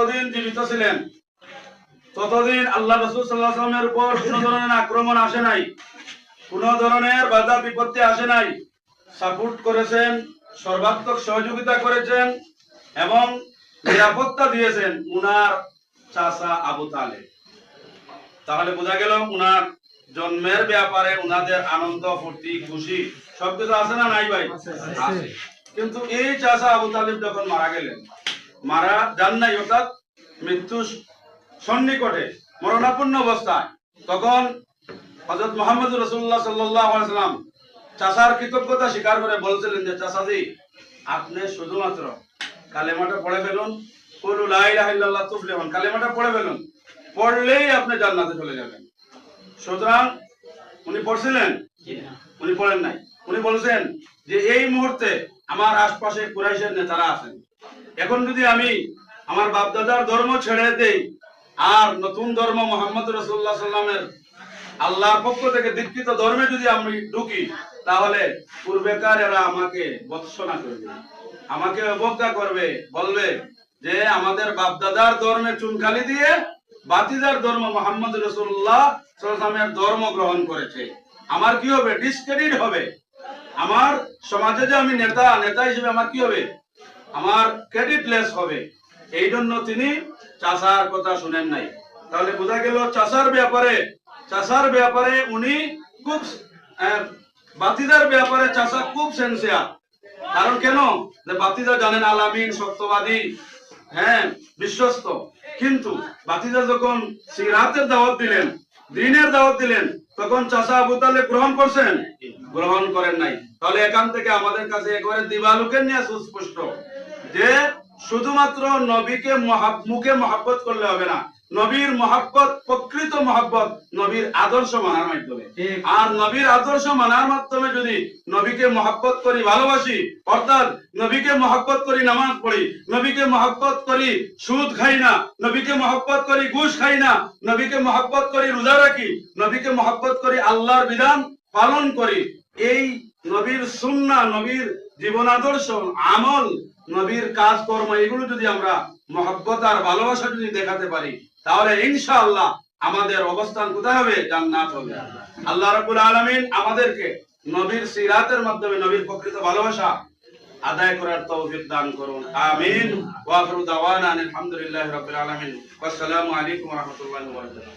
যতদিন জীবিত ছিলেন ততদিন আল্লাহ রাসূল সাল্লাল্লাহু আলাইহি ওয়াসাল্লামের উপর কোনো ধরনের আক্রমণ আসে নাই, কোনো ধরনের বাধা বিপত্তি আসে নাই। সাপোর্ট করেছেন, সর্বাত্মক সহযোগিতা করেছেন এবং নিরাপত্তা দিয়েছেন উনার চাচা আবু তালেব। তাহলে বোঝা গেল উনার জন্মের ব্যাপারে উনাদের আনন্দ ফুর্তি খুশি সবকিছু আছে না নাই ভাই? আছে। কিন্তু এই চাচা আবু তালেব যখন মারা গেলেন, মারা যান নাই, অর্থাৎ মৃত্যু সন্নিকটে মরণাপন্ন অবস্থায়, তখন হযরত মুহাম্মদ রাসূলুল্লাহ সাল্লাল্লাহু আলাইহি ওয়াসাল্লাম চাচার কৃতজ্ঞতা স্বীকার করে বলছিলেন যে চাচাজি, আপনি শুধুমাত্র কালেমাটা পড়ে ফেলুন, কুলু লা ইলাহা ইল্লাল্লাহ তুফলিহুন, কালেমাটা পড়ে ফেলুন, পড়লেই আপনি জান্নাতে চলে যাবেন। সুতরাং উনি পড়ছিলেন? উনি পড়েন নাই। উনি বলেছেন যে এই মুহূর্তে আমার আশপাশে কুরাইশের নেতারা আছেন, এখন যদি আমি আমার বাপদাদার ধর্ম ছেড়ে দেই আর নতুন ধর্ম মুহাম্মদ রাসূলুল্লাহ সাল্লামের আল্লাহর পক্ষ থেকে দীক্ষিত ধর্মে যদি আমি ঢুকি, তাহলে পূর্বেকার এরা আমাকে বৎসনা করবে, আমাকে অবজ্ঞা করবে, বলবে যে আমাদের বাপদাদার ধর্মে চুনকালি দিয়ে বাতিজার ধর্ম মুহাম্মদ রাসূলুল্লাহ সাল্লাল্লাহু আলাইহি ওয়াসাল্লামের ধর্ম গ্রহণ করেছে। আমার কি হবে? ডিসক্রেডিট হবে। আমার সমাজে যে আমি নেতা হিসেবে আমার কি হবে? আমার ক্রেডিটলেস হবে। এই জন্য তিনি চাচার কথা শুনেন নাই। তাহলে বোঝা গেল চাচার ব্যাপারে উনি খুব বাতিজার ব্যাপারে চাচা খুব সেনসিয়ার। কারণ কেন? যে বাতিজা জানেন আলামিন, সত্যবাদী, হ্যাঁ, বিশ্বস্ত। কিন্তু বাতিজা যখন সিরাতের দাওয়াত দিলেন, দ্বীনের দাওয়াত দিলেন, তখন চাচা আবু তালেব গ্রহণ করছেন? গ্রহণ করেন নাই। তাহলে এখান থেকে আমাদের কাছে একেবারে দিবালোকের নিয়ে সুস্পষ্ট যে শুধুমাত্র নবীকে মুখে মহব্বত করলে হবে না, নবীর মহব্বত, প্রকৃত মহব্বত নবীর আদর্শ মানার মাধ্যমে। আর নবীর আদর্শ মানার মাধ্যমে যদি নবীকে মহব্বত করি, ভালোবাসি, অর্থাৎ নবীকে মহব্বত করি নামাজ পড়ি, নবীকে মহব্বত করি সুদ খাই না, নবীকে মহব্বত করি ঘুষ খাই না, নবীকে মহব্বত করি রোজা রাখি, নবীকে মহব্বত করি আল্লাহর বিধান পালন করি, এই নবীর সুন্নাহ, নবীর জীবন আদর্শ, আমল, নবীর কাজকর্ম, এগুলো যদি আমরা মহব্বত আর ভালোবাসা যদি দেখাতে পারি, তাহলে ইনশাআল্লাহ আমাদের অবস্থান কোথায় হবে? জান্নাত হবে। আল্লাহ রাব্বুল আলামিন আমাদেরকে নবীর সিরাতের মাধ্যমে নবীর প্রকৃত ভালোবাসা আদায় করার তৌফিক দান করুন। আমিন। ওয়া আখিরু দাওয়ানা আলহামদুলিল্লাহি রাব্বিল আলামিন। ওয়াসসালামু আলাইকুম ওয়া রাহমাতুল্লাহি ওয়া বারাকাতুহু।